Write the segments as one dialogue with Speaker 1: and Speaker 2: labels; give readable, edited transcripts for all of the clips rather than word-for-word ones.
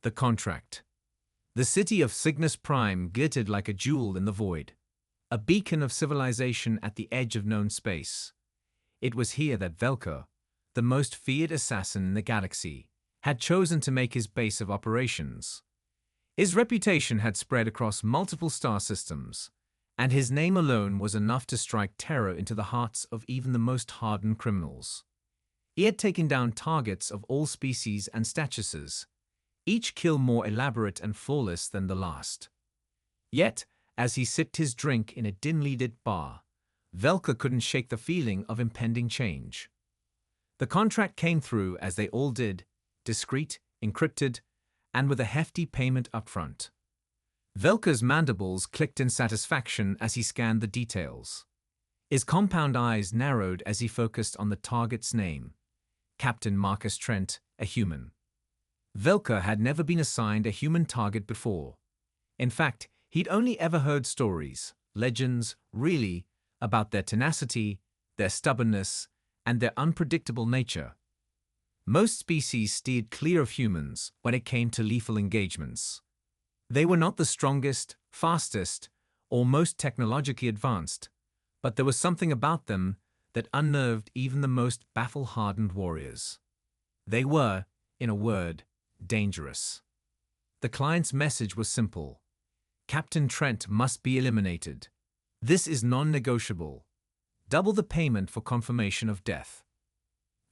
Speaker 1: The contract. The city of Cygnus Prime glittered like a jewel in the void, a beacon of civilization at the edge of known space. It was here that Velka, the most feared assassin in the galaxy, had chosen to make his base of operations. His reputation had spread across multiple star systems, and his name alone was enough to strike terror into the hearts of even the most hardened criminals. He had taken down targets of all species and statuses, each kill more elaborate and flawless than the last. Yet, as he sipped his drink in a dimly lit bar, Velka couldn't shake the feeling of impending change. The contract came through as they all did, discreet, encrypted, and with a hefty payment upfront. Velka's mandibles clicked in satisfaction as he scanned the details. His compound eyes narrowed as he focused on the target's name, Captain Marcus Trent, a human. Velka had never been assigned a human target before. In fact, he'd only ever heard stories, legends, really, about their tenacity, their stubbornness, and their unpredictable nature. Most species steered clear of humans when it came to lethal engagements. They were not the strongest, fastest, or most technologically advanced, but there was something about them that unnerved even the most battle-hardened warriors. They were, in a word, dangerous. The client's message was simple. Captain Trent must be eliminated. This is non-negotiable. Double the payment for confirmation of death.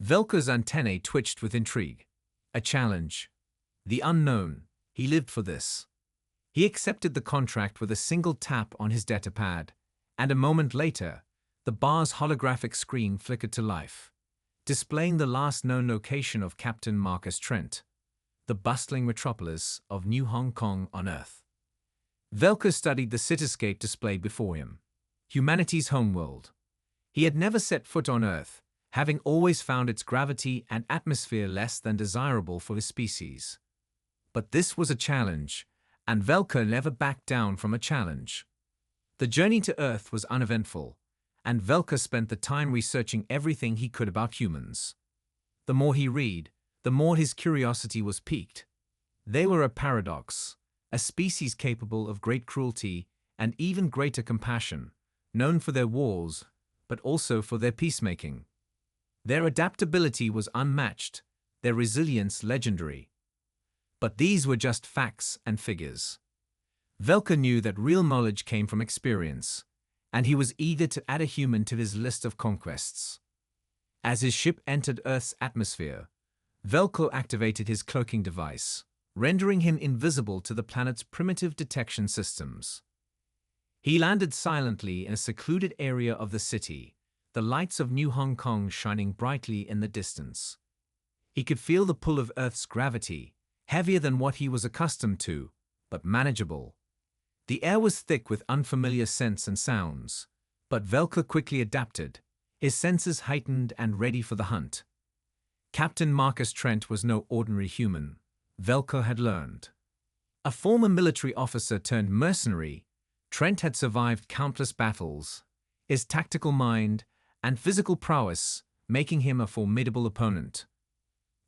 Speaker 1: Velka's antennae twitched with intrigue. A challenge. The unknown. He lived for this. He accepted the contract with a single tap on his datapad, and a moment later, the bar's holographic screen flickered to life, displaying the last known location of Captain Marcus Trent, the bustling metropolis of New Hong Kong on Earth. Velka studied the cityscape displayed before him, humanity's homeworld. He had never set foot on Earth, having always found its gravity and atmosphere less than desirable for his species. But this was a challenge, and Velka never backed down from a challenge. The journey to Earth was uneventful, and Velka spent the time researching everything he could about humans. The more he read, the more his curiosity was piqued. They were a paradox, a species capable of great cruelty and even greater compassion, known for their wars, but also for their peacemaking. Their adaptability was unmatched, their resilience legendary. But these were just facts and figures. Velka knew that real knowledge came from experience, and he was eager to add a human to his list of conquests. As his ship entered Earth's atmosphere, Velka activated his cloaking device, rendering him invisible to the planet's primitive detection systems. He landed silently in a secluded area of the city, the lights of New Hong Kong shining brightly in the distance. He could feel the pull of Earth's gravity, heavier than what he was accustomed to, but manageable. The air was thick with unfamiliar scents and sounds, but Velka quickly adapted, his senses heightened and ready for the hunt. Captain Marcus Trent was no ordinary human, Velka had learned. A former military officer turned mercenary, Trent had survived countless battles, his tactical mind and physical prowess making him a formidable opponent.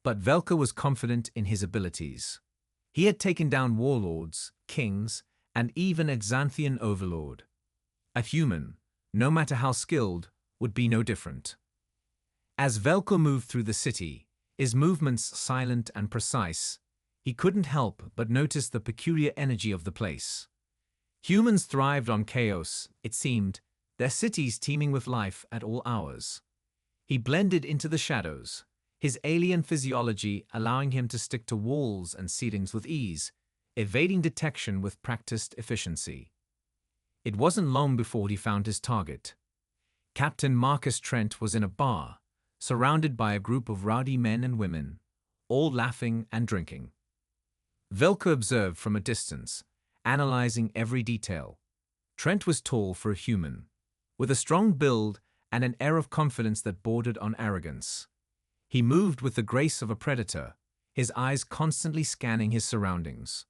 Speaker 1: But Velka was confident in his abilities. He had taken down warlords, kings, and even a Xanthian overlord. A human, no matter how skilled, would be no different. As Velka moved through the city, his movements silent and precise, he couldn't help but notice the peculiar energy of the place. Humans thrived on chaos, it seemed, their cities teeming with life at all hours. He blended into the shadows, his alien physiology allowing him to stick to walls and ceilings with ease, evading detection with practiced efficiency. It wasn't long before he found his target. Captain Marcus Trent was in a bar, surrounded by a group of rowdy men and women, all laughing and drinking. Velka observed from a distance, analyzing every detail. Trent was tall for a human, with a strong build and an air of confidence that bordered on arrogance. He moved with the grace of a predator, his eyes constantly scanning his surroundings.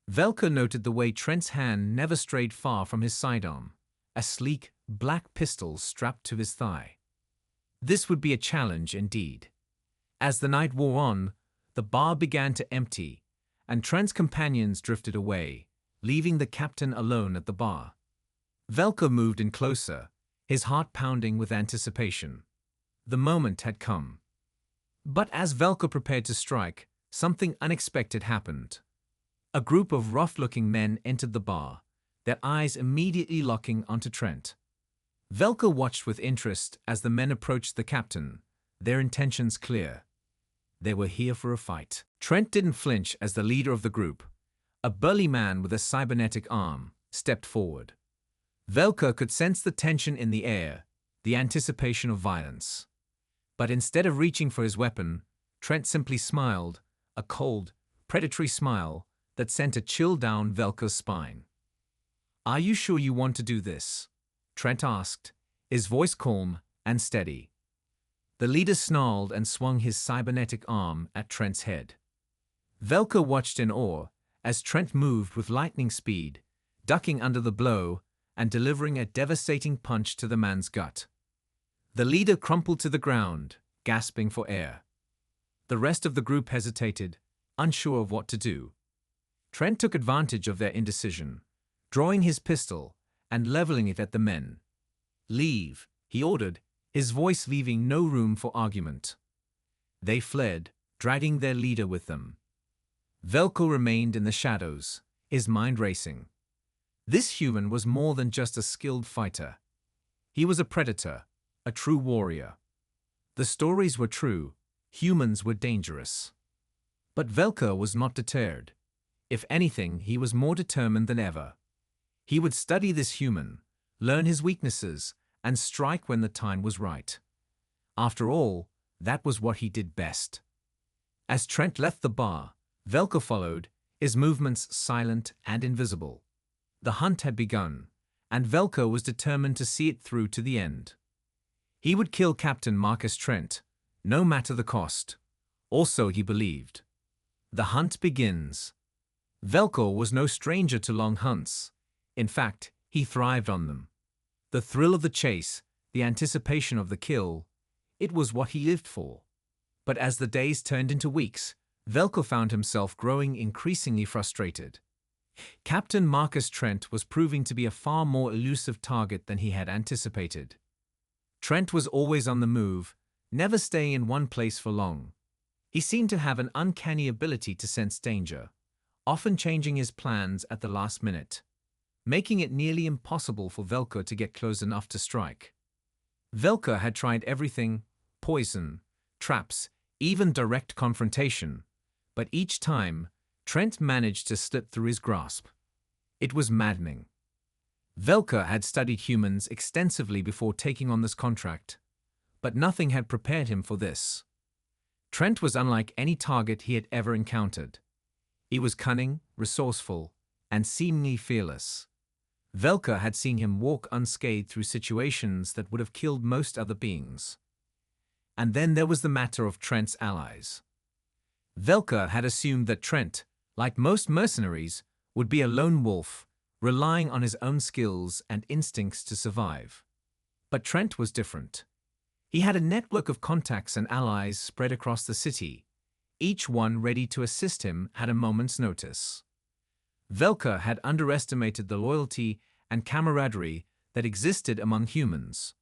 Speaker 1: Velka noted the way Trent's hand never strayed far from his sidearm, a sleek, black pistol strapped to his thigh. This would be a challenge indeed. As the night wore on, the bar began to empty, and Trent's companions drifted away, leaving the captain alone at the bar. Velka moved in closer, his heart pounding with anticipation. The moment had come. But as Velka prepared to strike, something unexpected happened. A group of rough-looking men entered the bar, their eyes immediately locking onto Trent. Velka watched with interest as the men approached the captain, their intentions clear. They were here for a fight. Trent didn't flinch as the leader of the group. A burly man with a cybernetic arm stepped forward. Velka could sense the tension in the air, the anticipation of violence. But instead of reaching for his weapon, Trent simply smiled, a cold, predatory smile that sent a chill down Velka's spine. "Are you sure you want to do this?" Trent asked, his voice calm and steady. The leader snarled and swung his cybernetic arm at Trent's head. Velka watched in awe as Trent moved with lightning speed, ducking under the blow and delivering a devastating punch to the man's gut. The leader crumpled to the ground, gasping for air. The rest of the group hesitated, unsure of what to do. Trent took advantage of their indecision, drawing his pistol and leveling it at the men. "Leave," he ordered, his voice leaving no room for argument. They fled, dragging their leader with them. Velko remained in the shadows, his mind racing. This human was more than just a skilled fighter. He was a predator, a true warrior. The stories were true, humans were dangerous. But Velka was not deterred. If anything, he was more determined than ever. He would study this human, learn his weaknesses, and strike when the time was right. After all, that was what he did best. As Trent left the bar, Velka followed, his movements silent and invisible. The hunt had begun, and Velka was determined to see it through to the end. He would kill Captain Marcus Trent, no matter the cost. Also, he believed. The hunt begins. Velka was no stranger to long hunts. In fact, he thrived on them. The thrill of the chase, the anticipation of the kill, it was what he lived for. But as the days turned into weeks, Velka found himself growing increasingly frustrated. Captain Marcus Trent was proving to be a far more elusive target than he had anticipated. Trent was always on the move, never staying in one place for long. He seemed to have an uncanny ability to sense danger, often changing his plans at the last minute, making it nearly impossible for Velka to get close enough to strike. Velka had tried everything: poison, traps, even direct confrontation. But each time, Trent managed to slip through his grasp. It was maddening. Velka had studied humans extensively before taking on this contract, but nothing had prepared him for this. Trent was unlike any target he had ever encountered. He was cunning, resourceful, and seemingly fearless. Velka had seen him walk unscathed through situations that would have killed most other beings. And then there was the matter of Trent's allies. Velka had assumed that Trent, like most mercenaries, would be a lone wolf, relying on his own skills and instincts to survive. But Trent was different. He had a network of contacts and allies spread across the city, each one ready to assist him at a moment's notice. Velka had underestimated the loyalty and camaraderie that existed among humans.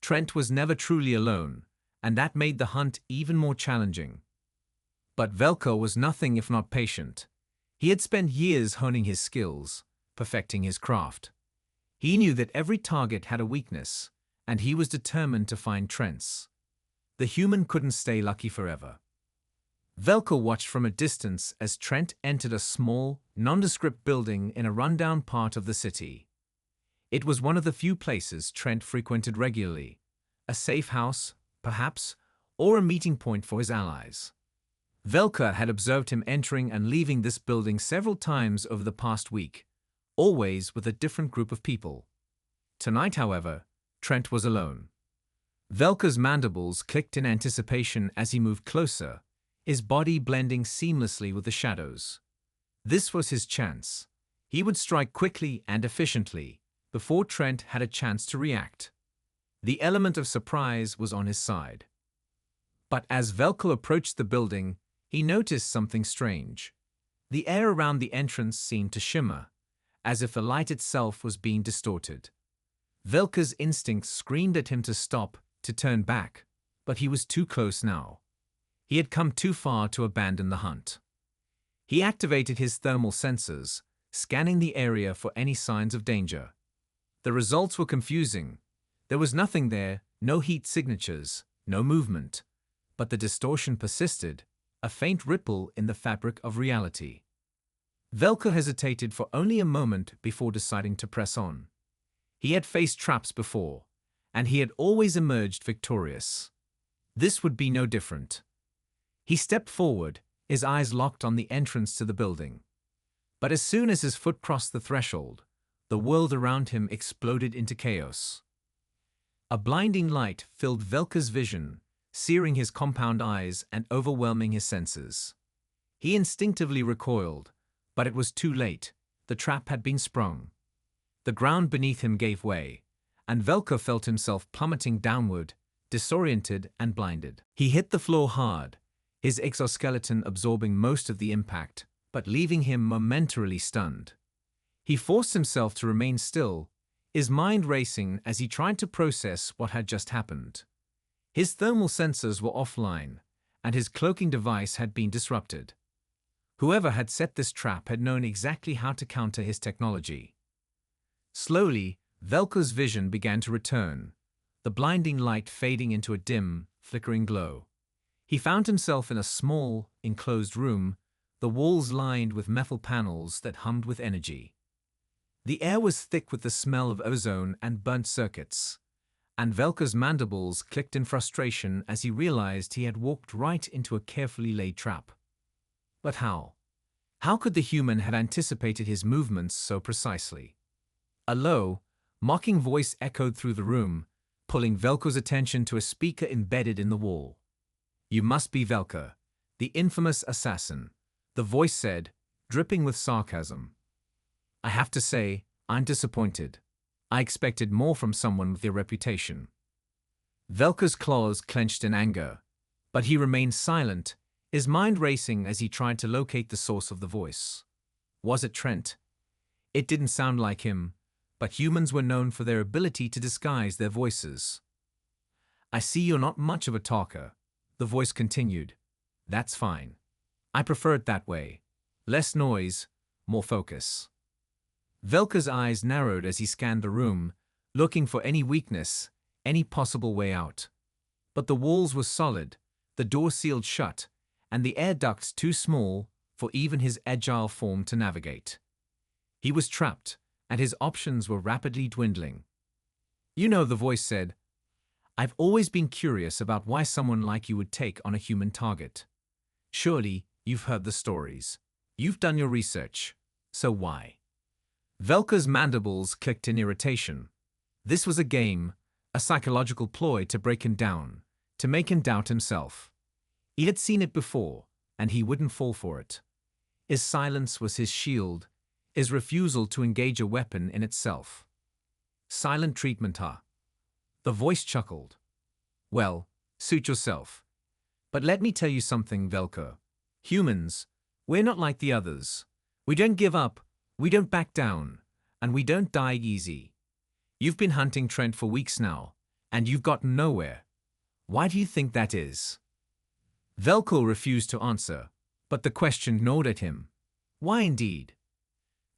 Speaker 1: Trent was never truly alone, and that made the hunt even more challenging. But Velka was nothing if not patient. He had spent years honing his skills, perfecting his craft. He knew that every target had a weakness, and he was determined to find Trent's. The human couldn't stay lucky forever. Velka watched from a distance as Trent entered a small, nondescript building in a rundown part of the city. It was one of the few places Trent frequented regularly, a safe house, perhaps, or a meeting point for his allies. Velka had observed him entering and leaving this building several times over the past week, always with a different group of people. Tonight, however, Trent was alone. Velka's mandibles clicked in anticipation as he moved closer, his body blending seamlessly with the shadows. This was his chance. He would strike quickly and efficiently, before Trent had a chance to react. The element of surprise was on his side. But as Velka approached the building, he noticed something strange. The air around the entrance seemed to shimmer, as if the light itself was being distorted. Velka's instincts screamed at him to stop, to turn back, but he was too close now. He had come too far to abandon the hunt. He activated his thermal sensors, scanning the area for any signs of danger. The results were confusing. There was nothing there, no heat signatures, no movement. But the distortion persisted, a faint ripple in the fabric of reality. Velka hesitated for only a moment before deciding to press on. He had faced traps before, and he had always emerged victorious. This would be no different. He stepped forward, his eyes locked on the entrance to the building. But as soon as his foot crossed the threshold, the world around him exploded into chaos. A blinding light filled Velka's vision, searing his compound eyes and overwhelming his senses. He instinctively recoiled, but it was too late. The trap had been sprung. The ground beneath him gave way, and Velka felt himself plummeting downward, disoriented and blinded. He hit the floor hard, his exoskeleton absorbing most of the impact, but leaving him momentarily stunned. He forced himself to remain still, his mind racing as he tried to process what had just happened. His thermal sensors were offline, and his cloaking device had been disrupted. Whoever had set this trap had known exactly how to counter his technology. Slowly, Velka's vision began to return, the blinding light fading into a dim, flickering glow. He found himself in a small, enclosed room, the walls lined with metal panels that hummed with energy. The air was thick with the smell of ozone and burnt circuits, and Velka's mandibles clicked in frustration as he realized he had walked right into a carefully laid trap. But how? How could the human have anticipated his movements so precisely? A low, mocking voice echoed through the room, pulling Velka's attention to a speaker embedded in the wall. "You must be Velka, the infamous assassin," the voice said, dripping with sarcasm. "I have to say, I'm disappointed. I expected more from someone with your reputation." Velka's claws clenched in anger, but he remained silent, his mind racing as he tried to locate the source of the voice. Was it Trent? It didn't sound like him, but humans were known for their ability to disguise their voices. "I see you're not much of a talker," the voice continued. "That's fine. I prefer it that way. Less noise, more focus." Velka's eyes narrowed as he scanned the room, looking for any weakness, any possible way out. But the walls were solid, the door sealed shut, and the air ducts too small for even his agile form to navigate. He was trapped, and his options were rapidly dwindling. "You know," the voice said, "I've always been curious about why someone like you would take on a human target. Surely, you've heard the stories. You've done your research. So why?" Velka's mandibles clicked in irritation. This was a game, a psychological ploy to break him down, to make him doubt himself. He had seen it before, and he wouldn't fall for it. His silence was his shield, his refusal to engage a weapon in itself. "Silent treatment, huh?" The voice chuckled. "Well, suit yourself. But let me tell you something, Velka. Humans, we're not like the others. We don't give up, we don't back down, and we don't die easy. You've been hunting Trent for weeks now, and you've gotten nowhere. Why do you think that is?" Velka refused to answer, but the question gnawed at him. Why indeed?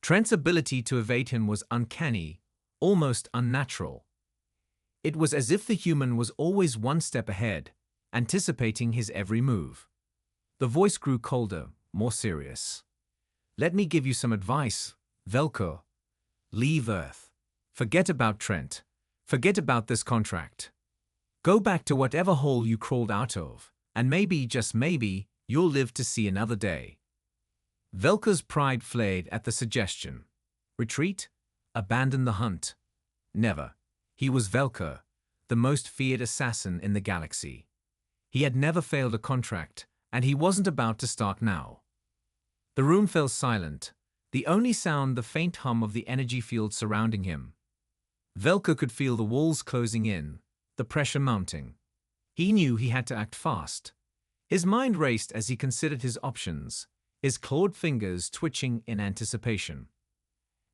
Speaker 1: Trent's ability to evade him was uncanny, almost unnatural. It was as if the human was always one step ahead, anticipating his every move. The voice grew colder, more serious. "Let me give you some advice, Velka. Leave Earth. Forget about Trent. Forget about this contract. Go back to whatever hole you crawled out of, and maybe, just maybe, you'll live to see another day." Velka's pride flared at the suggestion. Retreat? Abandon the hunt? Never. He was Velka, the most feared assassin in the galaxy. He had never failed a contract, and he wasn't about to start now. The room fell silent, the only sound the faint hum of the energy field surrounding him. Velka could feel the walls closing in, the pressure mounting. He knew he had to act fast. His mind raced as he considered his options, his clawed fingers twitching in anticipation.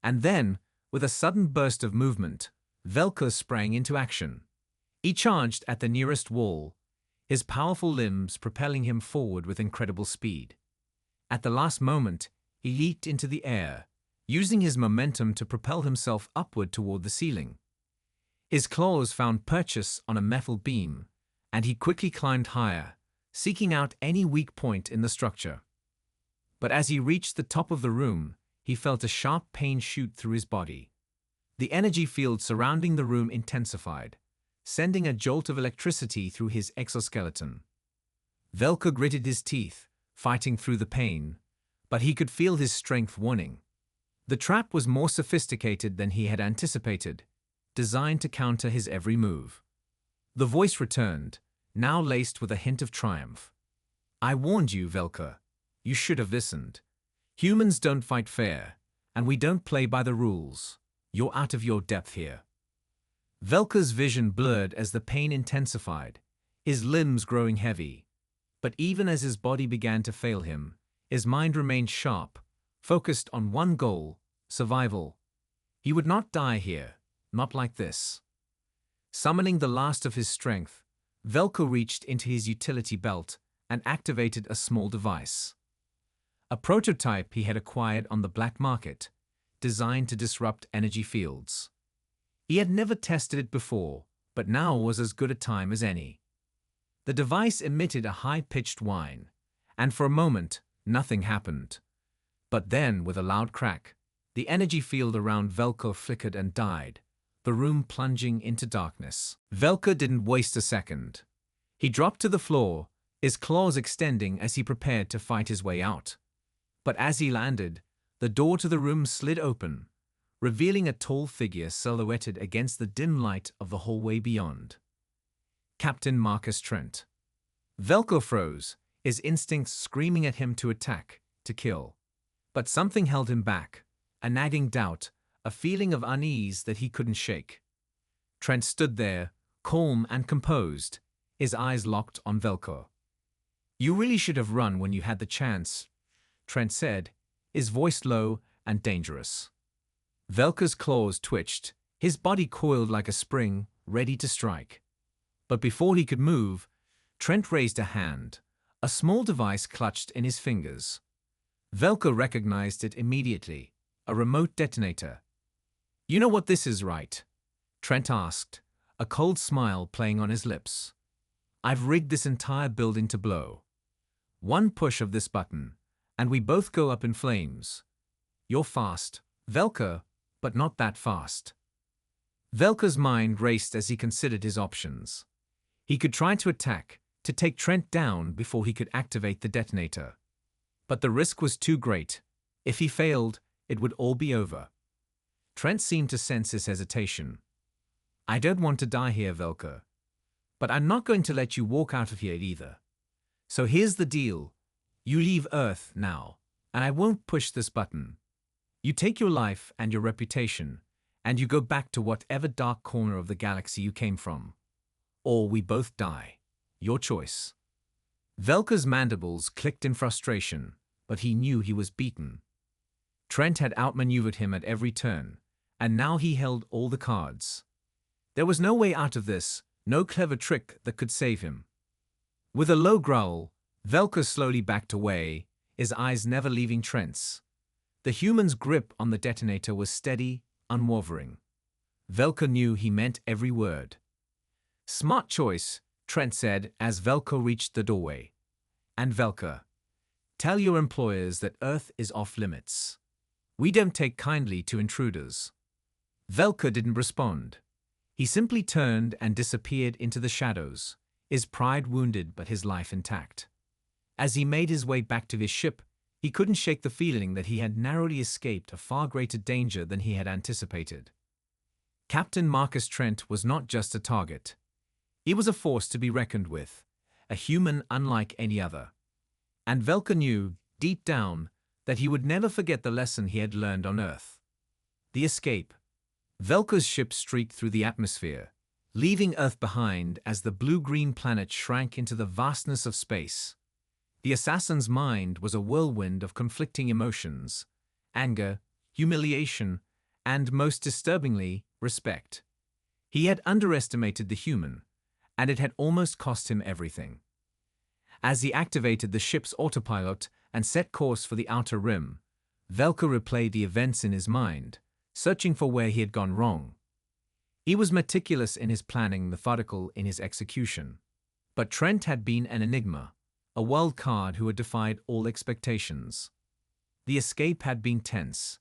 Speaker 1: And then, with a sudden burst of movement, Velka sprang into action. He charged at the nearest wall, his powerful limbs propelling him forward with incredible speed. At the last moment, he leaped into the air, using his momentum to propel himself upward toward the ceiling. His claws found purchase on a metal beam, and he quickly climbed higher, seeking out any weak point in the structure. But as he reached the top of the room, he felt a sharp pain shoot through his body. The energy field surrounding the room intensified, sending a jolt of electricity through his exoskeleton. Velka gritted his teeth, fighting through the pain, but he could feel his strength waning. The trap was more sophisticated than he had anticipated, designed to counter his every move. The voice returned, now laced with a hint of triumph. "I warned you, Velka. You should have listened. Humans don't fight fair, and we don't play by the rules. You're out of your depth here." Velka's vision blurred as the pain intensified, his limbs growing heavy. But even as his body began to fail him, his mind remained sharp, focused on one goal: survival. He would not die here, not like this. Summoning the last of his strength, Velka reached into his utility belt and activated a small device. A prototype he had acquired on the black market, designed to disrupt energy fields. He had never tested it before, but now was as good a time as any. The device emitted a high-pitched whine, and for a moment, nothing happened. But then, with a loud crack, the energy field around Velka flickered and died, the room plunging into darkness. Velka didn't waste a second. He dropped to the floor, his claws extending as he prepared to fight his way out. But as he landed, the door to the room slid open, revealing a tall figure silhouetted against the dim light of the hallway beyond. Captain Marcus Trent. Velka froze, his instincts screaming at him to attack, to kill. But something held him back, a nagging doubt, a feeling of unease that he couldn't shake. Trent stood there, calm and composed, his eyes locked on Velka. "You really should have run when you had the chance," Trent said, his voice low and dangerous. Velka's claws twitched, his body coiled like a spring, ready to strike. But before he could move, Trent raised a hand, a small device clutched in his fingers. Velka recognized it immediately, a remote detonator. "You know what this is, right?" Trent asked, a cold smile playing on his lips. "I've rigged this entire building to blow. One push of this button, and we both go up in flames. You're fast, Velka, but not that fast." Velka's mind raced as he considered his options. He could try to attack, to take Trent down before he could activate the detonator. But the risk was too great. If he failed, it would all be over. Trent seemed to sense his hesitation. "I don't want to die here, Velka. But I'm not going to let you walk out of here either. So here's the deal. You leave Earth now, and I won't push this button. You take your life and your reputation, and you go back to whatever dark corner of the galaxy you came from. Or we both die. Your choice." Velka's mandibles clicked in frustration, but he knew he was beaten. Trent had outmaneuvered him at every turn, and now he held all the cards. There was no way out of this, no clever trick that could save him. With a low growl, Velka slowly backed away, his eyes never leaving Trent's. The human's grip on the detonator was steady, unwavering. Velka knew he meant every word. "Smart choice," Trent said as Velka reached the doorway. "And Velka, tell your employers that Earth is off limits. We don't take kindly to intruders." Velka didn't respond. He simply turned and disappeared into the shadows, his pride wounded but his life intact. As he made his way back to his ship, he couldn't shake the feeling that he had narrowly escaped a far greater danger than he had anticipated. Captain Marcus Trent was not just a target. He was a force to be reckoned with, a human unlike any other. And Velka knew, deep down, that he would never forget the lesson he had learned on Earth. The escape. Velka's ship streaked through the atmosphere, leaving Earth behind as the blue-green planet shrank into the vastness of space. The assassin's mind was a whirlwind of conflicting emotions: anger, humiliation, and, most disturbingly, respect. He had underestimated the human, and it had almost cost him everything. As he activated the ship's autopilot and set course for the outer rim, Velko replayed the events in his mind, searching for where he had gone wrong. He was meticulous in his planning, methodical in his execution. But Trent had been an enigma, a wild card who had defied all expectations. The escape had been tense.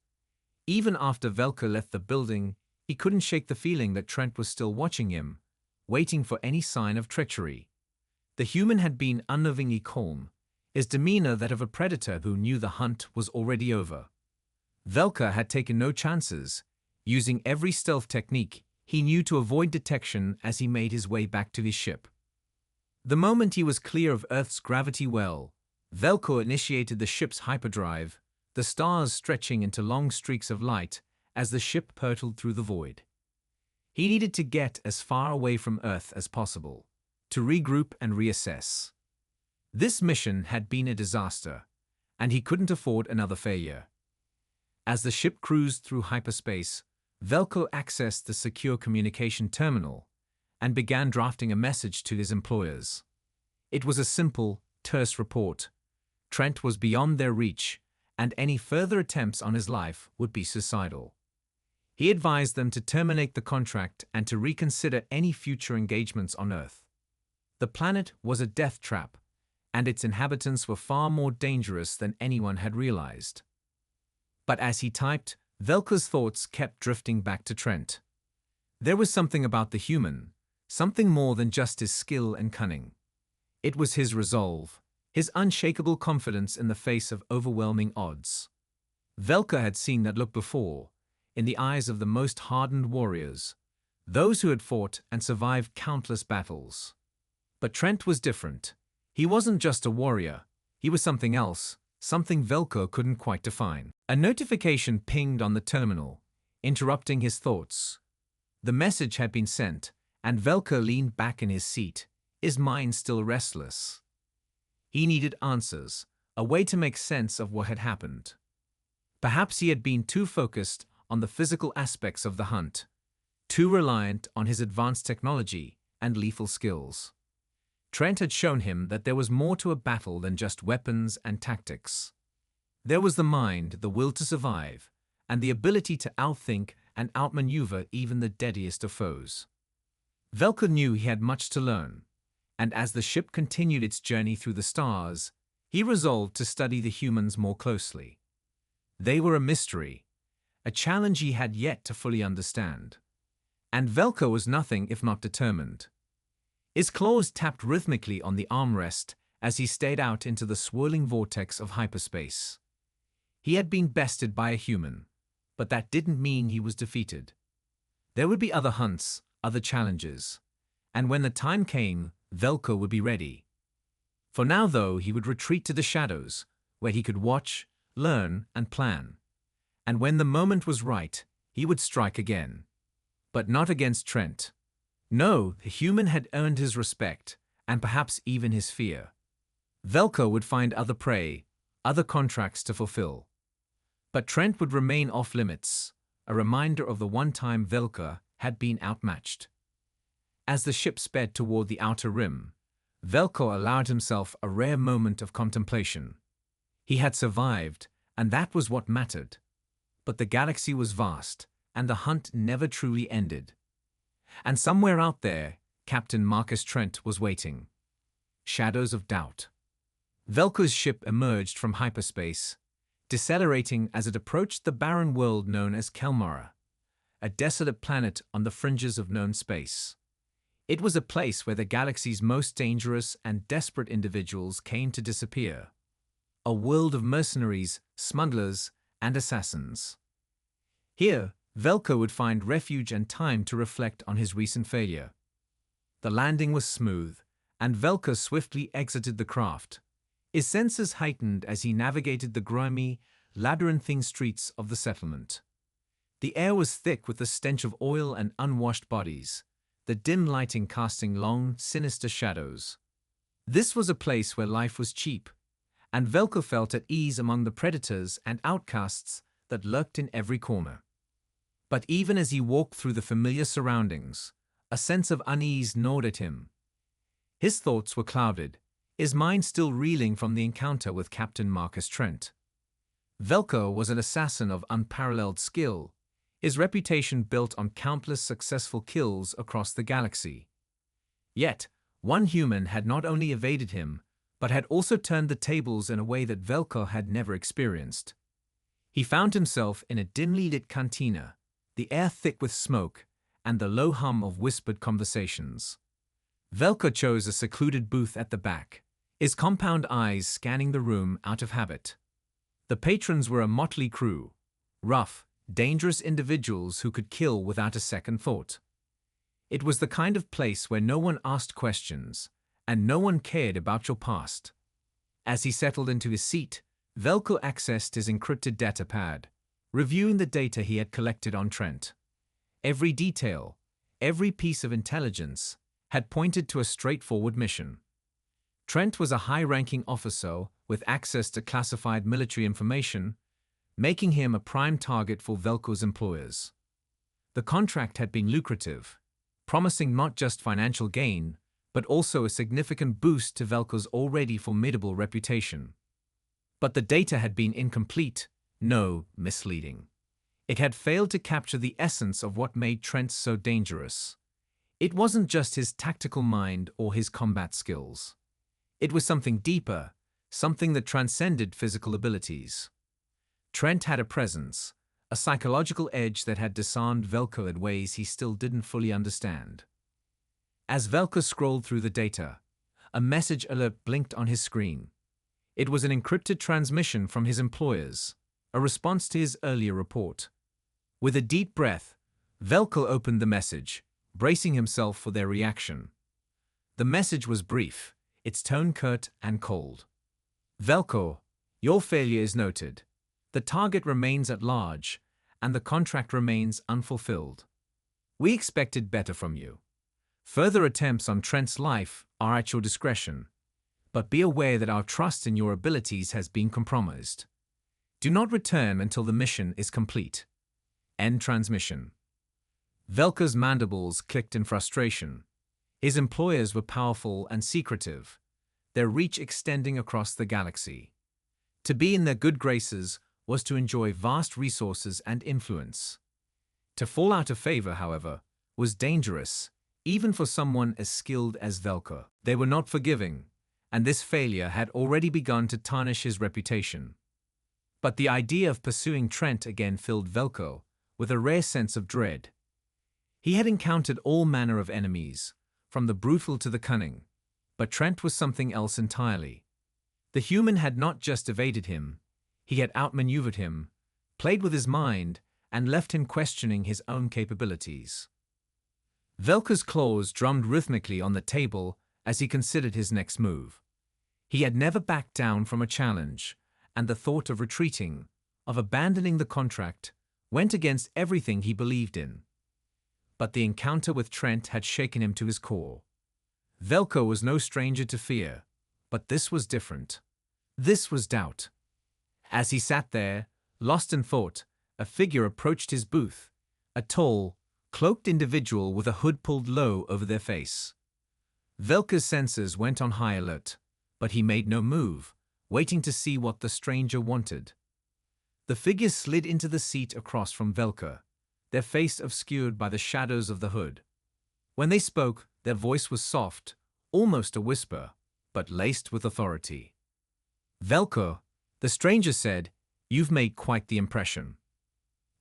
Speaker 1: Even after Velko left the building, he couldn't shake the feeling that Trent was still watching him, waiting for any sign of treachery. The human had been unnervingly calm, his demeanor that of a predator who knew the hunt was already over. Velko had taken no chances, using every stealth technique he knew to avoid detection as he made his way back to his ship. The moment he was clear of Earth's gravity well, Velko initiated the ship's hyperdrive, the stars stretching into long streaks of light as the ship hurtled through the void. He needed to get as far away from Earth as possible, to regroup and reassess. This mission had been a disaster, and he couldn't afford another failure. As the ship cruised through hyperspace, Velko accessed the secure communication terminal and began drafting a message to his employers. It was a simple, terse report. Trent was beyond their reach, and any further attempts on his life would be suicidal. He advised them to terminate the contract and to reconsider any future engagements on Earth. The planet was a death trap, and its inhabitants were far more dangerous than anyone had realized. But as he typed, Velko's thoughts kept drifting back to Trent. There was something about the human, something more than just his skill and cunning. It was his resolve, his unshakable confidence in the face of overwhelming odds. Velko had seen that look before, in the eyes of the most hardened warriors, those who had fought and survived countless battles. But Trent was different. He wasn't just a warrior, he was something else, something Velko couldn't quite define. A notification pinged on the terminal, interrupting his thoughts. The message had been sent, and Velko leaned back in his seat, his mind still restless. He needed answers, a way to make sense of what had happened. Perhaps he had been too focused on the physical aspects of the hunt, too reliant on his advanced technology and lethal skills. Trent had shown him that there was more to a battle than just weapons and tactics. There was the mind, the will to survive, and the ability to outthink and outmaneuver even the deadliest of foes. Velko knew he had much to learn, and as the ship continued its journey through the stars, he resolved to study the humans more closely. They were a mystery, a challenge he had yet to fully understand. And Velko was nothing if not determined. His claws tapped rhythmically on the armrest as he stared out into the swirling vortex of hyperspace. He had been bested by a human, but that didn't mean he was defeated. There would be other hunts, other challenges, and when the time came, Velko would be ready. For now, though, he would retreat to the shadows, where he could watch, learn, and plan. And when the moment was right, he would strike again. But not against Trent. No, the human had earned his respect, and perhaps even his fear. Velko would find other prey, other contracts to fulfill. But Trent would remain off-limits, a reminder of the one time Velko had been outmatched. As the ship sped toward the outer rim, Velko allowed himself a rare moment of contemplation. He had survived, and that was what mattered. But the galaxy was vast, and the hunt never truly ended. And somewhere out there, Captain Marcus Trent was waiting. Shadows of doubt. Velko's ship emerged from hyperspace, decelerating as it approached the barren world known as Kelmara, a desolate planet on the fringes of known space. It was a place where the galaxy's most dangerous and desperate individuals came to disappear. A world of mercenaries, smugglers, and assassins. Here, Velko would find refuge and time to reflect on his recent failure. The landing was smooth, and Velko swiftly exited the craft, his senses heightened as he navigated the grimy, labyrinthine streets of the settlement. The air was thick with the stench of oil and unwashed bodies, the dim lighting casting long, sinister shadows. This was a place where life was cheap, and Velko felt at ease among the predators and outcasts that lurked in every corner. But even as he walked through the familiar surroundings, a sense of unease gnawed at him. His thoughts were clouded, his mind still reeling from the encounter with Captain Marcus Trent. Velko was an assassin of unparalleled skill, his reputation built on countless successful kills across the galaxy. Yet, one human had not only evaded him, but had also turned the tables in a way that Velko had never experienced. He found himself in a dimly lit cantina, the air thick with smoke, and the low hum of whispered conversations. Velko chose a secluded booth at the back, his compound eyes scanning the room out of habit. The patrons were a motley crew, rough, dangerous individuals who could kill without a second thought. It was the kind of place where no one asked questions, and no one cared about your past. As he settled into his seat, Velko accessed his encrypted data pad, reviewing the data he had collected on Trent. Every detail, every piece of intelligence, had pointed to a straightforward mission. Trent was a high-ranking officer with access to classified military information, making him a prime target for Velko's employers. The contract had been lucrative, promising not just financial gain, but also a significant boost to Velko's already formidable reputation. But the data had been incomplete, no, misleading. It had failed to capture the essence of what made Trent so dangerous. It wasn't just his tactical mind or his combat skills. It was something deeper, something that transcended physical abilities. Trent had a presence, a psychological edge that had disarmed Velko in ways he still didn't fully understand. As Velko scrolled through the data, a message alert blinked on his screen. It was an encrypted transmission from his employers, a response to his earlier report. With a deep breath, Velko opened the message, bracing himself for their reaction. The message was brief, its tone curt and cold. Velko, your failure is noted. The target remains at large, and the contract remains unfulfilled. We expected better from you. Further attempts on Trent's life are at your discretion, but be aware that our trust in your abilities has been compromised. Do not return until the mission is complete. End transmission. Velko's mandibles clicked in frustration. His employers were powerful and secretive, their reach extending across the galaxy. To be in their good graces was to enjoy vast resources and influence. To fall out of favor, however, was dangerous, even for someone as skilled as Velko. They were not forgiving, and this failure had already begun to tarnish his reputation. But the idea of pursuing Trent again filled Velko with a rare sense of dread. He had encountered all manner of enemies, from the brutal to the cunning, but Trent was something else entirely. The human had not just evaded him, he had outmaneuvered him, played with his mind, and left him questioning his own capabilities. Velko's claws drummed rhythmically on the table as he considered his next move. He had never backed down from a challenge, and the thought of retreating, of abandoning the contract, went against everything he believed in. But the encounter with Trent had shaken him to his core. Velko was no stranger to fear, but this was different. This was doubt. As he sat there, lost in thought, a figure approached his booth, a tall, cloaked individual with a hood pulled low over their face. Velko's senses went on high alert, but he made no move, waiting to see what the stranger wanted. The figure slid into the seat across from Velko, their face obscured by the shadows of the hood. When they spoke, their voice was soft, almost a whisper, but laced with authority. Velko, the stranger said, "You've made quite the impression."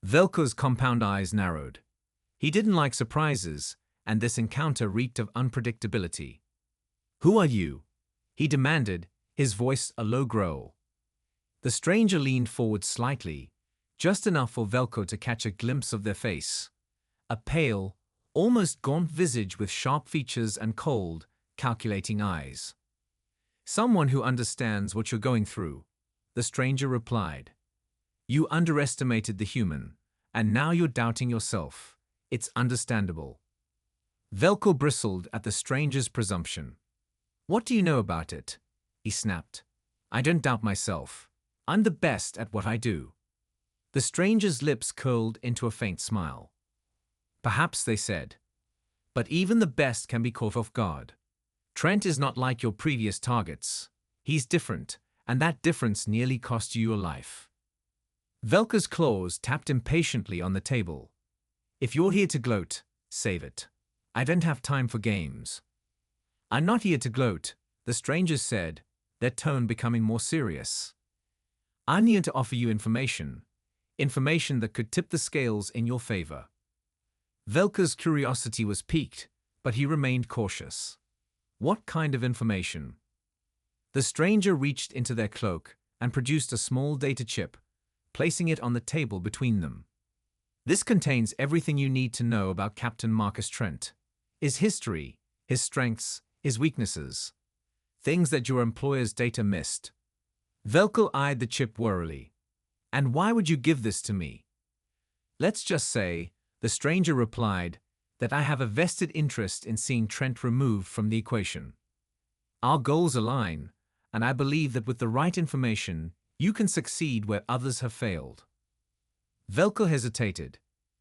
Speaker 1: Velko's compound eyes narrowed. He didn't like surprises, and this encounter reeked of unpredictability. "Who are you?" he demanded, his voice a low growl. The stranger leaned forward slightly, just enough for Velko to catch a glimpse of their face. A pale, almost gaunt visage with sharp features and cold, calculating eyes. "Someone who understands what you're going through," the stranger replied. "You underestimated the human, and now you're doubting yourself. It's understandable." Velko bristled at the stranger's presumption. "What do you know about it?" he snapped. I don't doubt myself. I'm the best at what I do. The stranger's lips curled into a faint smile. Perhaps, they said. But even the best can be caught off guard. Trent is not like your previous targets. He's different, and that difference nearly cost you your life. Velka's claws tapped impatiently on the table. If you're here to gloat, save it. I don't have time for games. I'm not here to gloat, the strangers said, their tone becoming more serious. I'm here to offer you information that could tip the scales in your favor. Velka's curiosity was piqued, but he remained cautious. What kind of information? The stranger reached into their cloak and produced a small data chip, placing it on the table between them. This contains everything you need to know about Captain Marcus Trent. His history, his strengths, his weaknesses. Things that your employer's data missed. Velko eyed the chip warily. And why would you give this to me? Let's just say, the stranger replied, that I have a vested interest in seeing Trent removed from the equation. Our goals align, and I believe that with the right information, you can succeed where others have failed. Velko hesitated.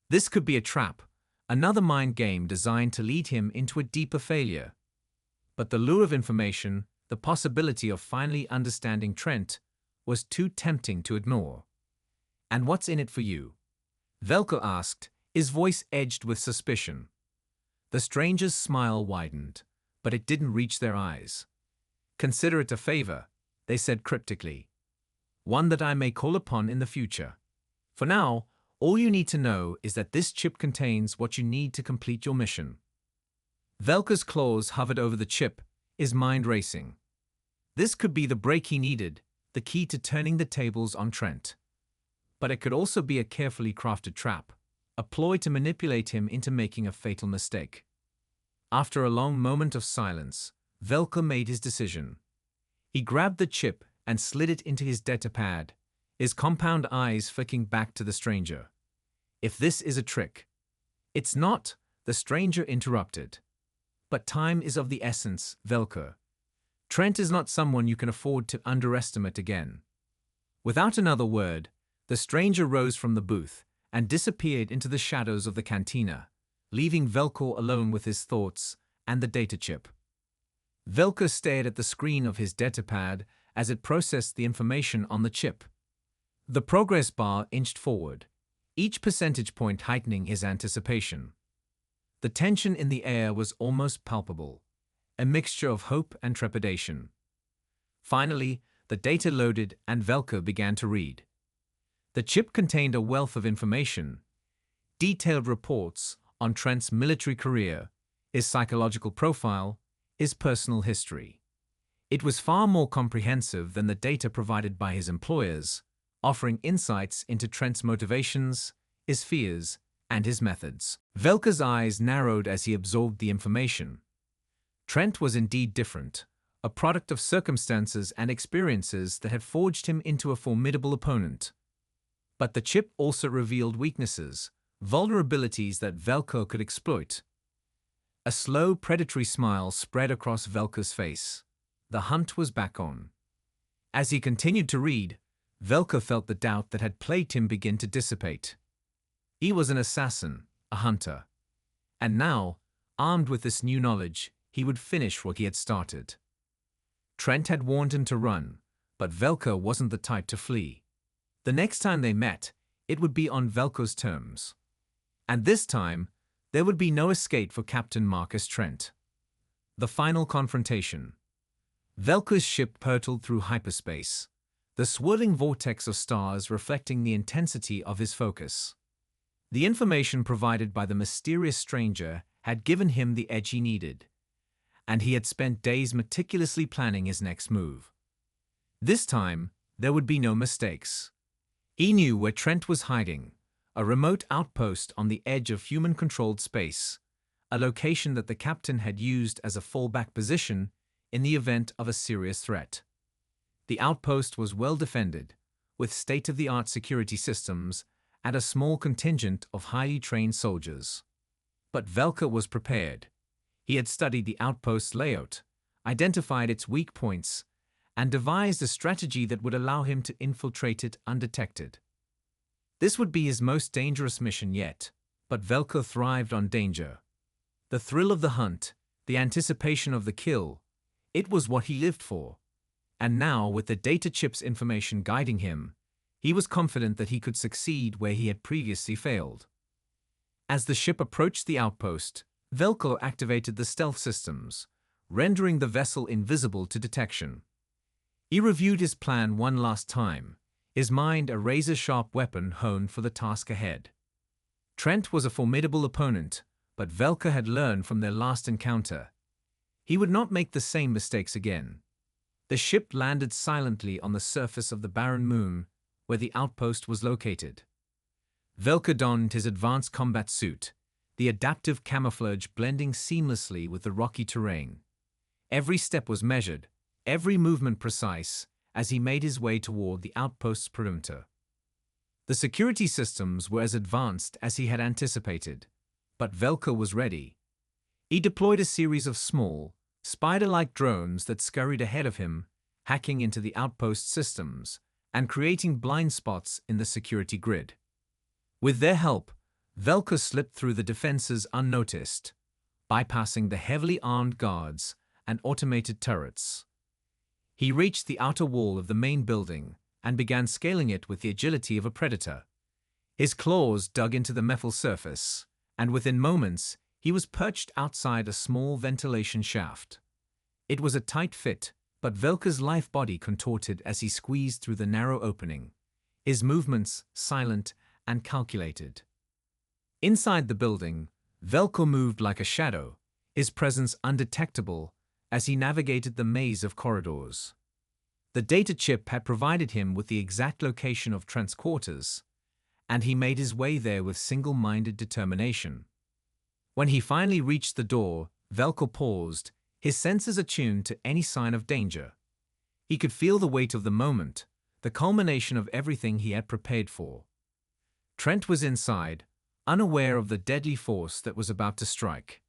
Speaker 1: This could be a trap, another mind game designed to lead him into a deeper failure. But the lure of information, the possibility of finally understanding Trent, was too tempting to ignore. And what's in it for you? Velko asked, his voice edged with suspicion. The stranger's smile widened, but it didn't reach their eyes. Consider it a favor, they said cryptically. One that I may call upon in the future. For now, all you need to know is that this chip contains what you need to complete your mission. Velka's claws hovered over the chip, his mind racing. This could be the break he needed, the key to turning the tables on Trent. But it could also be a carefully crafted trap, a ploy to manipulate him into making a fatal mistake. After a long moment of silence, Velka made his decision. He grabbed the chip and slid it into his datapad, his compound eyes flicking back to the stranger. If this is a trick. It's not, the stranger interrupted. But time is of the essence, Velka. Trent is not someone you can afford to underestimate again. Without another word, the stranger rose from the booth and disappeared into the shadows of the cantina, leaving Velko alone with his thoughts and the data chip. Velko stared at the screen of his datapad as it processed the information on the chip. The progress bar inched forward, each percentage point heightening his anticipation. The tension in the air was almost palpable, a mixture of hope and trepidation. Finally, the data loaded and Velko began to read. The chip contained a wealth of information, detailed reports on Trent's military career, his psychological profile, his personal history. It was far more comprehensive than the data provided by his employers, offering insights into Trent's motivations, his fears, and his methods. Velka's eyes narrowed as he absorbed the information. Trent was indeed different, a product of circumstances and experiences that had forged him into a formidable opponent. But the chip also revealed weaknesses, vulnerabilities that Velko could exploit. A slow, predatory smile spread across Velko's face. The hunt was back on. As he continued to read, Velko felt the doubt that had plagued him begin to dissipate. He was an assassin, a hunter. And now, armed with this new knowledge, he would finish what he had started. Trent had warned him to run, but Velko wasn't the type to flee. The next time they met, it would be on Velko's terms. And this time, there would be no escape for Captain Marcus Trent. The final confrontation. Velko's ship hurtled through hyperspace, the swirling vortex of stars reflecting the intensity of his focus. The information provided by the mysterious stranger had given him the edge he needed, and he had spent days meticulously planning his next move. This time, there would be no mistakes. He knew where Trent was hiding, a remote outpost on the edge of human-controlled space, a location that the captain had used as a fallback position in the event of a serious threat. The outpost was well defended, with state-of-the-art security systems and a small contingent of highly trained soldiers. But Velka was prepared. He had studied the outpost's layout, identified its weak points, and devised a strategy that would allow him to infiltrate it undetected. This would be his most dangerous mission yet, but Velko thrived on danger. The thrill of the hunt, the anticipation of the kill, it was what he lived for. And now, with the data chip's information guiding him, he was confident that he could succeed where he had previously failed. As the ship approached the outpost, Velko activated the stealth systems, rendering the vessel invisible to detection. He reviewed his plan one last time, his mind a razor-sharp weapon honed for the task ahead. Trent was a formidable opponent, but Velko had learned from their last encounter. He would not make the same mistakes again. The ship landed silently on the surface of the barren moon, where the outpost was located. Velko donned his advanced combat suit, the adaptive camouflage blending seamlessly with the rocky terrain. Every step was measured, every movement precise, as he made his way toward the outpost's perimeter. The security systems were as advanced as he had anticipated, but Velko was ready. He deployed a series of small, spider-like drones that scurried ahead of him, hacking into the outpost systems and creating blind spots in the security grid. With their help, Velko slipped through the defenses unnoticed, bypassing the heavily armed guards and automated turrets. He reached the outer wall of the main building and began scaling it with the agility of a predator. His claws dug into the metal surface, and within moments, he was perched outside a small ventilation shaft. It was a tight fit, but Velko's lithe body contorted as he squeezed through the narrow opening, his movements silent and calculated. Inside the building, Velko moved like a shadow, his presence undetectable as he navigated the maze of corridors. The data chip had provided him with the exact location of Trent's quarters, and he made his way there with single-minded determination. When he finally reached the door, Velko paused, his senses attuned to any sign of danger. He could feel the weight of the moment, the culmination of everything he had prepared for. Trent was inside, unaware of the deadly force that was about to strike.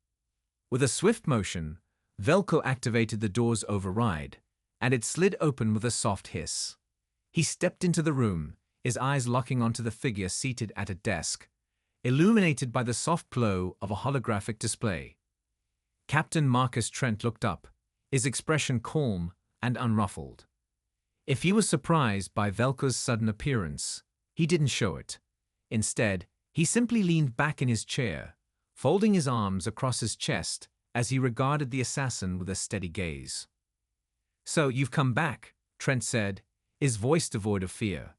Speaker 1: With a swift motion, Velko activated the door's override, and it slid open with a soft hiss. He stepped into the room, his eyes locking onto the figure seated at a desk, illuminated by the soft glow of a holographic display. Captain Marcus Trent looked up, his expression calm and unruffled. If he was surprised by Velko's sudden appearance, he didn't show it. Instead, he simply leaned back in his chair, folding his arms across his chest as he regarded the assassin with a steady gaze. "So you've come back," Trent said, his voice devoid of fear.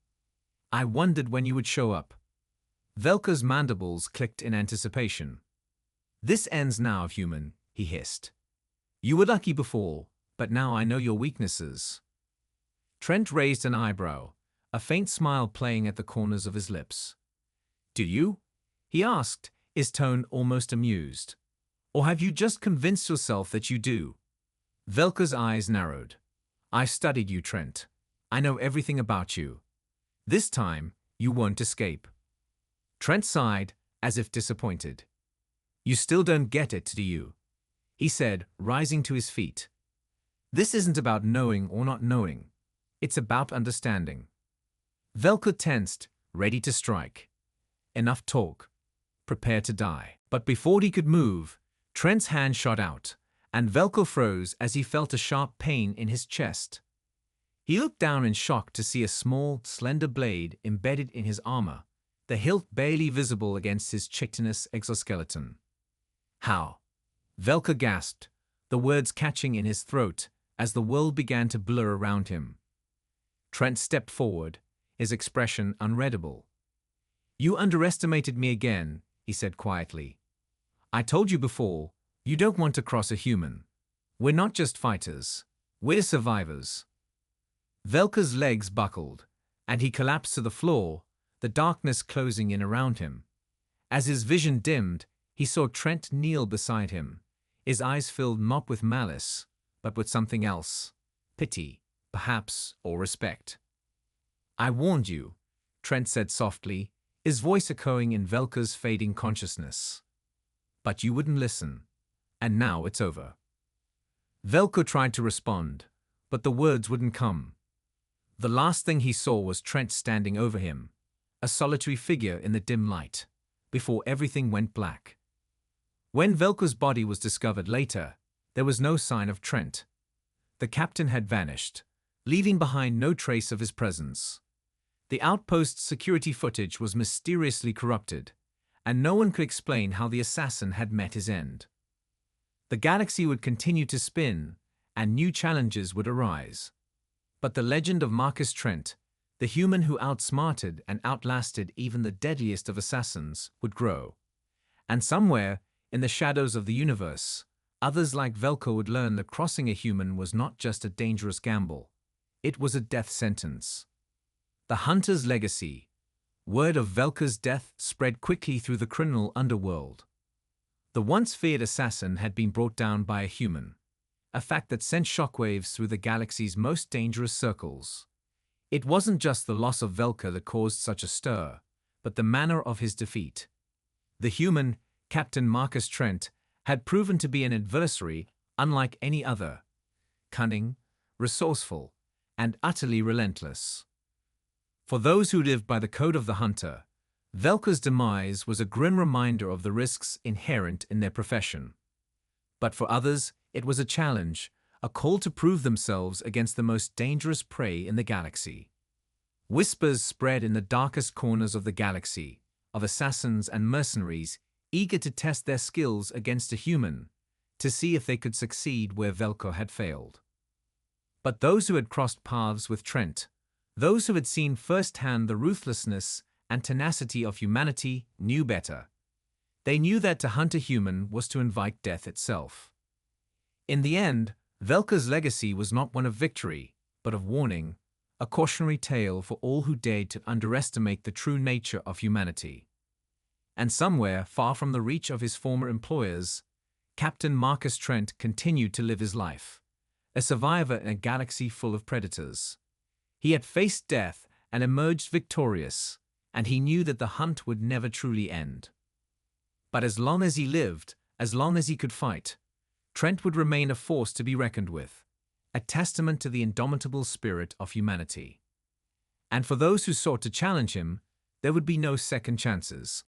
Speaker 1: "I wondered when you would show up." Velko's mandibles clicked in anticipation. "This ends now, human," he hissed. "You were lucky before, but now I know your weaknesses." Trent raised an eyebrow, a faint smile playing at the corners of his lips. "Do you?" he asked, his tone almost amused. "Or have you just convinced yourself that you do?" Velko's eyes narrowed. "I've studied you, Trent. I know everything about you. This time, you won't escape." Trent sighed, as if disappointed. "You still don't get it, do you?" he said, rising to his feet. "This isn't about knowing or not knowing. It's about understanding." Velko tensed, ready to strike. Enough talk. Prepare to die. But before he could move, Trent's hand shot out, and Velko froze as he felt a sharp pain in his chest. He looked down in shock to see a small, slender blade embedded in his armor, the hilt barely visible against his chitinous exoskeleton. "How?" Velko gasped, the words catching in his throat as the world began to blur around him. Trent stepped forward, his expression unreadable. "You underestimated me again," he said quietly. "I told you before, you don't want to cross a human. We're not just fighters. We're survivors." Velko's legs buckled, and he collapsed to the floor, the darkness closing in around him. As his vision dimmed, he saw Trent kneel beside him, his eyes filled not with malice, but with something else, pity, perhaps, or respect. "I warned you," Trent said softly, his voice echoing in Velko's fading consciousness. "But you wouldn't listen, and now it's over." Velko tried to respond, but the words wouldn't come. The last thing he saw was Trent standing over him, a solitary figure in the dim light, before everything went black. When Velko's body was discovered later, there was no sign of Trent. The captain had vanished, leaving behind no trace of his presence. The outpost's security footage was mysteriously corrupted, and no one could explain how the assassin had met his end. The galaxy would continue to spin, and new challenges would arise. But the legend of Marcus Trent, the human who outsmarted and outlasted even the deadliest of assassins, would grow. And somewhere, in the shadows of the universe, others like Velko would learn that crossing a human was not just a dangerous gamble. It was a death sentence. The Hunter's legacy. Word of Velko's death spread quickly through the criminal underworld. The once feared assassin had been brought down by a human, a fact that sent shockwaves through the galaxy's most dangerous circles. It wasn't just the loss of Velko that caused such a stir, but the manner of his defeat. The human, Captain Marcus Trent, had proven to be an adversary unlike any other, cunning, resourceful, and utterly relentless. For those who lived by the code of the Hunter, Velko's demise was a grim reminder of the risks inherent in their profession. But for others, it was a challenge, a call to prove themselves against the most dangerous prey in the galaxy. Whispers spread in the darkest corners of the galaxy, of assassins and mercenaries eager to test their skills against a human, to see if they could succeed where Velko had failed. But those who had crossed paths with Trent, those who had seen firsthand the ruthlessness and tenacity of humanity, knew better. They knew that to hunt a human was to invite death itself. In the end, Velko's legacy was not one of victory, but of warning, a cautionary tale for all who dared to underestimate the true nature of humanity. And somewhere, far from the reach of his former employers, Captain Marcus Trent continued to live his life, a survivor in a galaxy full of predators. He had faced death and emerged victorious, and he knew that the hunt would never truly end. But as long as he lived, as long as he could fight, Trent would remain a force to be reckoned with, a testament to the indomitable spirit of humanity. And for those who sought to challenge him, there would be no second chances.